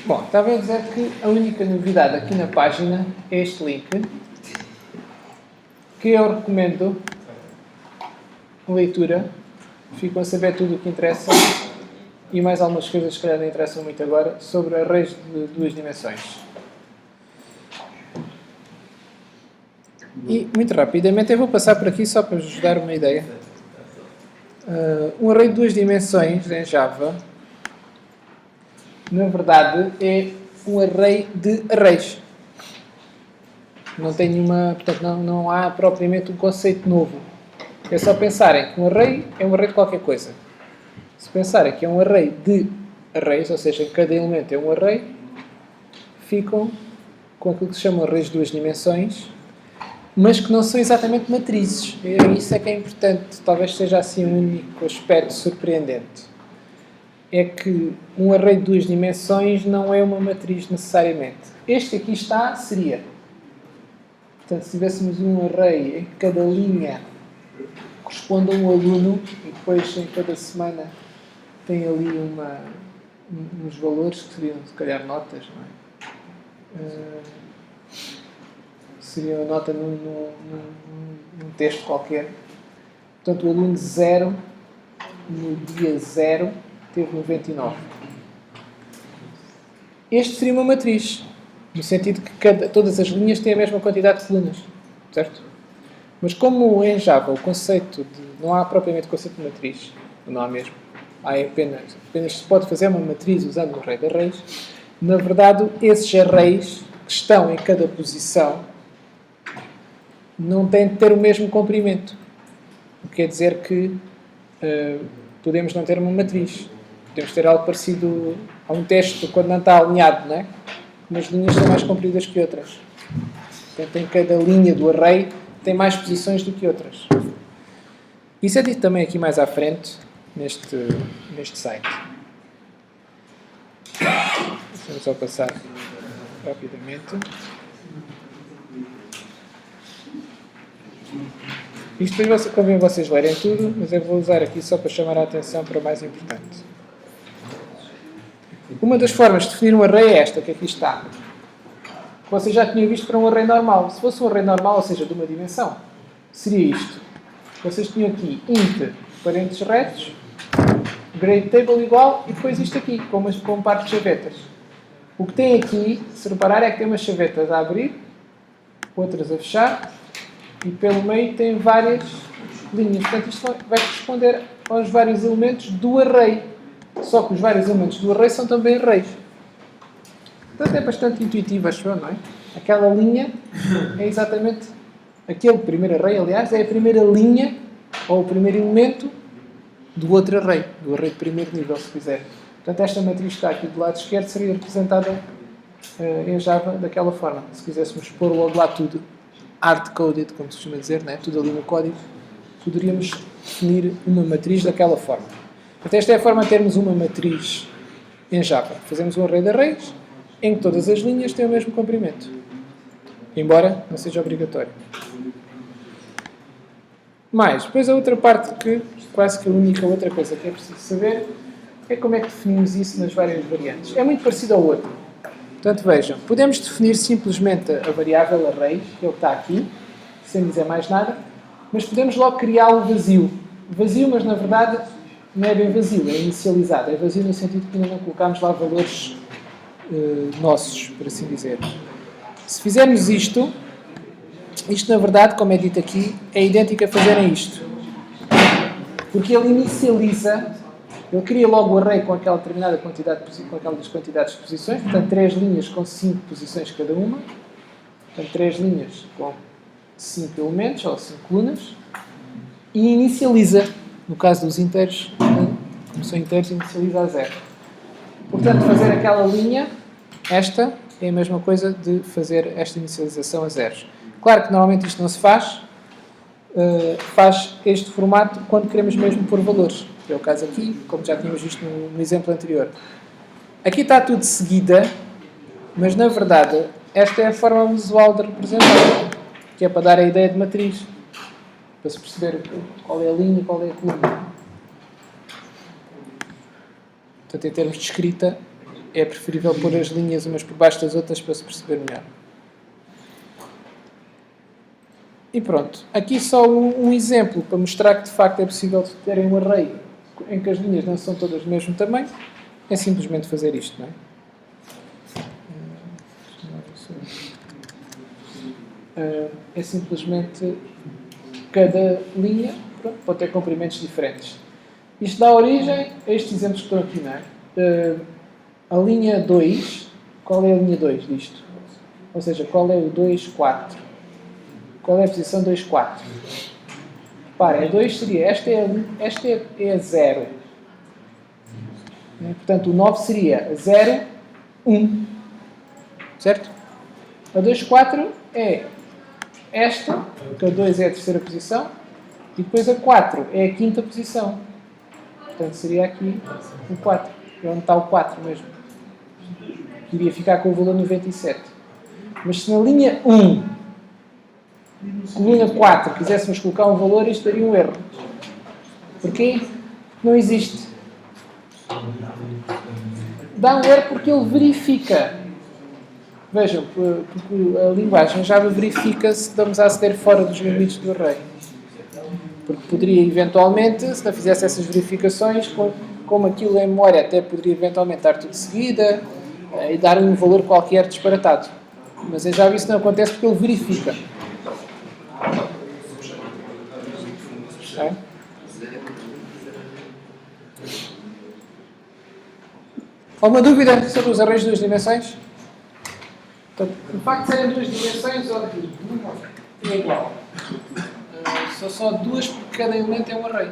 Bom, estava a dizer que a única novidade aqui na página é este link, que eu recomendo leitura. Ficam a saber tudo o que interessa e mais algumas coisas que se calhar não interessam muito agora sobre arrays de duas dimensões. E, muito rapidamente, eu vou passar por aqui só para vos dar uma ideia. Um array de duas dimensões em Java, na verdade, é um array de arrays. Não tem nenhuma, portanto, não há propriamente um conceito novo. É só pensarem que um array é um array de qualquer coisa. Se pensarem que é um array de arrays, ou seja, cada elemento é um array, ficam com aquilo que se chama arrays de duas dimensões, mas que não são exatamente matrizes. Isso é que é importante. Talvez seja assim um único aspecto surpreendente. É que um array de duas dimensões não é uma matriz necessariamente. Este que aqui está seria. Portanto, se tivéssemos um array em que cada linha corresponde a um aluno e depois em cada semana tem ali uns valores que seriam, se calhar, notas, não é? Seria uma nota num texto qualquer. Portanto, o aluno 0, no dia 0, teve 99. Este seria uma matriz, no sentido que todas as linhas têm a mesma quantidade de colunas, certo? Mas como em Java o conceito de... não há propriamente conceito de matriz, não há mesmo. Há apenas se pode fazer uma matriz usando um array de arrays. Na verdade, esses arrays que estão em cada posição não têm de ter o mesmo comprimento. O que quer dizer que podemos não ter uma matriz. Podemos ter algo parecido a um texto quando não está alinhado, não é? Umas linhas são mais compridas que outras. Portanto, em cada linha do array tem mais posições do que outras. Isso é dito também aqui mais à frente, neste site. Vamos só passar rapidamente. Isto depois convém vocês lerem tudo, mas eu vou usar aqui só para chamar a atenção para o mais importante. Uma das formas de definir um array é esta, que aqui está. Vocês já tinham visto para um array normal. Se fosse um array normal, ou seja, de uma dimensão, seria isto. Vocês tinham aqui int, parênteses retos, grade table igual, e depois isto aqui, com um par de chavetas. O que tem aqui, se reparar, é que tem umas chavetas a abrir, outras a fechar, e pelo meio tem várias linhas. Portanto, isto vai corresponder aos vários elementos do array. Só que os vários elementos do array são também arrays. Portanto, é bastante intuitivo, acho eu, não é? Aquela linha é exatamente... Aquele primeiro array, aliás, é a primeira linha, ou o primeiro elemento, do outro array. Do array de primeiro nível, se quiser. Portanto, esta matriz que está aqui do lado esquerdo seria representada em Java daquela forma. Se quiséssemos pôr logo lá tudo hard-coded, como se costuma dizer, não é? Tudo ali no código, poderíamos definir uma matriz daquela forma. Então, esta é a forma de termos uma matriz em Java. Fazemos um array de arrays em que todas as linhas têm o mesmo comprimento. Embora não seja obrigatório. Mas, depois a outra parte que, quase que a única outra coisa que é preciso saber, é como é que definimos isso nas várias variantes. É muito parecido ao outro. Portanto, vejam, podemos definir simplesmente a variável array, que é o que está aqui, sem dizer mais nada, mas podemos logo criá-lo vazio. Vazio, mas na verdade não é bem vazio, é inicializado. É vazio no sentido que ainda não colocámos lá valores nossos, por assim dizer. Se fizermos isto na verdade, como é dito aqui, é idêntico a fazerem isto. Porque ele inicializa, ele cria logo o array com aquela determinada quantidade, com aquelas quantidades de posições, portanto 3 linhas com 5 posições cada uma, portanto 3 linhas com 5 elementos, ou 5 colunas, e inicializa, no caso dos inteiros, como são inteiros, inicializa a 0. Portanto, fazer aquela linha, esta, é a mesma coisa de fazer esta inicialização a zeros. Claro que normalmente isto não se faz, faz este formato quando queremos mesmo pôr valores. É o caso aqui, como já tínhamos visto no exemplo anterior. Aqui está tudo de seguida, mas na verdade esta é a forma usual de representar, que é para dar a ideia de matriz, para se perceber qual é a linha e qual é a coluna. Portanto, em termos de escrita, é preferível pôr as linhas umas por baixo das outras para se perceber melhor. E pronto, aqui só um exemplo para mostrar que de facto é possível terem um array em que as linhas não são todas do mesmo tamanho. É simplesmente fazer isto, não é? É simplesmente cada linha pode ter comprimentos diferentes. Isto dá origem a estes exemplos que estão aqui, não é? A linha 2, qual é a linha 2 disto? Ou seja, qual é o 2, 4? Qual é a posição 2, 4? Repara, a 2 seria, esta é a 0. Portanto, o 9 seria 0, 1. Certo? A 2, 4 é esta, que a 2 é a terceira posição, e depois a 4 é a quinta posição. Portanto, seria aqui o 4. É onde está o 4 mesmo. Iria ficar com o valor 97. Mas se na linha 1, coluna 4, quiséssemos colocar um valor, isto daria um erro. Porquê? Porque não existe. Dá um erro porque ele verifica. Vejam, porque a linguagem Java verifica se estamos a aceder fora dos limites do array. Porque poderia eventualmente, se não fizesse essas verificações, como aquilo em memória até poderia eventualmente dar tudo de seguida e dar um valor qualquer disparatado. Mas em Java isso não acontece porque ele verifica. É? Alguma dúvida sobre os arrays de duas dimensões? Portanto, o facto de serem duas dimensões é igual. São só duas porque cada elemento é um array.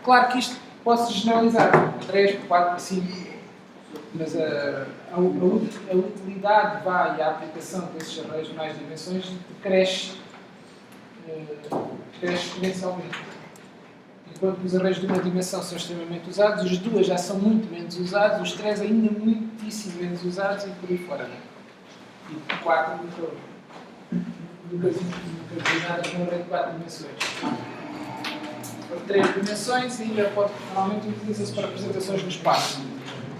Claro que isto pode-se generalizar. 3, 4, 5. Mas a utilidade e a aplicação desses arrays de mais dimensões cresce exponencialmente. Enquanto os arrays de uma dimensão são extremamente usados, os duas já são muito menos usados, os 3 ainda muitíssimo menos usados e por aí fora. E o 4 nunca vi nada com um array de 4 dimensões. Por 3 dimensões ainda normalmente utiliza-se para representações no espaço.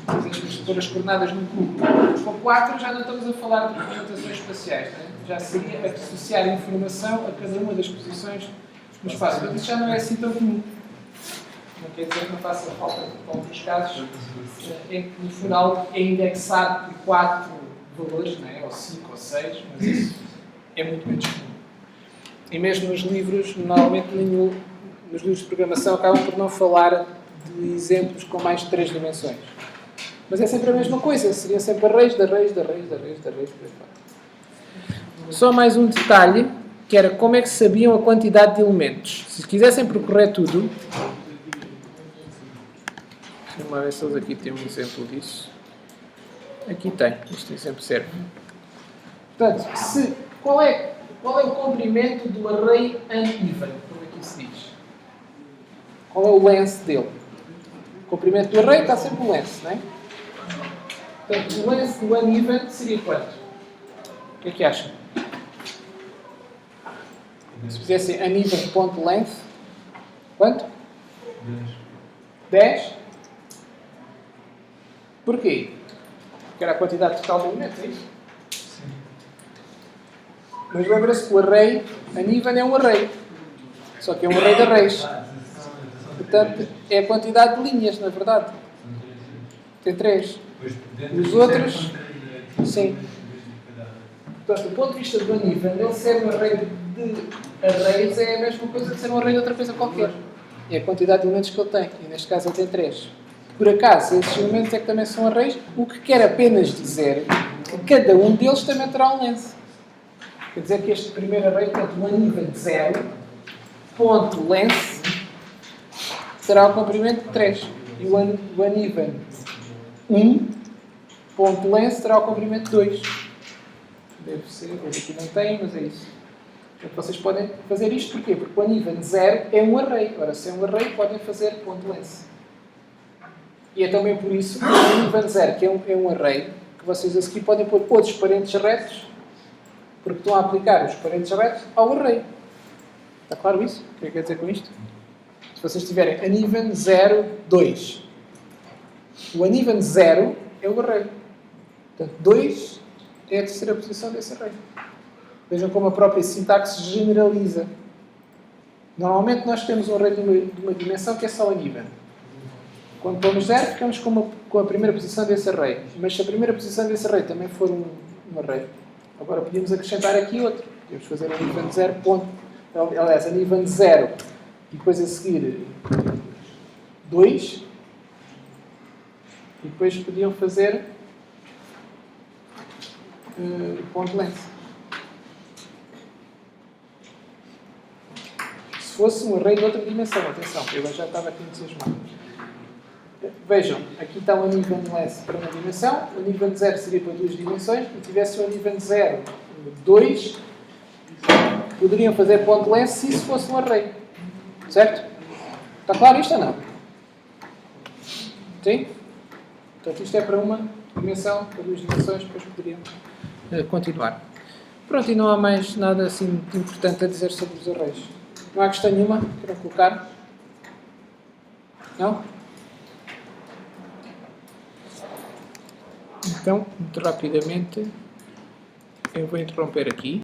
Precisamos pôr as coordenadas num cubo. Com 4 já não estamos a falar de representações espaciais, não é? Já seria associar informação a cada uma das posições no espaço. Mas isso já não é assim tão comum. Não quer dizer que não faça falta em alguns casos em que no final é indexado por 4 valores, não é? Ou 5 ou 6, mas isso é muito menos comum. E mesmo nos livros, normalmente nos livros de programação acabam por não falar de exemplos com mais de 3 dimensões. Mas é sempre a mesma coisa, seria sempre arrays, por aí fora. Só mais um detalhe, que era como é que sabiam a quantidade de elementos. Se quisessem percorrer tudo, vamos ver se eles aqui têm um exemplo disso. Aqui tem, este exemplo serve. Portanto, qual é o comprimento do array uneven, como aqui se diz? Qual é o length dele? O comprimento do array está sempre o length, não é? Portanto, o length do uneven seria quanto? O que é que acham? Se fizessem uneven.length, quanto? 10. Porquê? Porque era a quantidade total de elementos, é isso? Sim. Mas lembra-se que o array uneven é um array. Só que é um array de arrays. Portanto, é a quantidade de linhas, na verdade. Tem 3. Os outros, sim. Portanto, do ponto de vista do uneven, ele ser um array de arrays é a mesma coisa que ser um array de outra coisa qualquer. É a quantidade de elementos que ele tem. E neste caso ele tem 3. Por acaso, esses elementos é que também são arrays, o que quer apenas dizer que cada um deles também terá um length. Quer dizer que este primeiro array, portanto, o uneven de 0, ponto length, terá o comprimento de 3. E o uneven 1, ponto length, terá o comprimento de 2. Deve ser, aqui não tem, mas é isso. Portanto, vocês podem fazer isto porquê? Porque o uneven 0 é um array. Ora, se é um array, podem fazer ponto length. E é também por isso que o uneven 0, que é um array, que vocês a seguir podem pôr outros parentes retos, porque estão a aplicar os parentes retos ao array. Está claro isso? O que é que quer dizer com isto? Se vocês tiverem uneven 0, 2. O uneven 0 é o array. Portanto, 2 é a terceira posição desse array. Vejam como a própria sintaxe generaliza. Normalmente nós temos um array de uma dimensão que é só uneven. Quando pomos 0, ficamos com a primeira posição desse array. Mas se a primeira posição desse array também for um array, agora podíamos acrescentar aqui outro. Podíamos fazer uneven 0 ponto. Aliás, uneven 0 e depois a seguir 2. E depois podiam fazer ponto length. Se fosse um array de outra dimensão, atenção, eu já estava aqui entusiasmado. Vejam, aqui está o uneven length para uma dimensão, o uneven 0 seria para duas dimensões, e tivesse o uneven 0, 2, poderiam fazer ponto length se isso fosse um array. Certo? Está claro isto ou não? Sim? Portanto, isto é para uma dimensão, para duas dimensões, depois poderiam continuar. Pronto, e não há mais nada assim de importante a dizer sobre os arrays. Não há questão nenhuma para colocar? Não? Então, muito rapidamente, eu vou interromper aqui.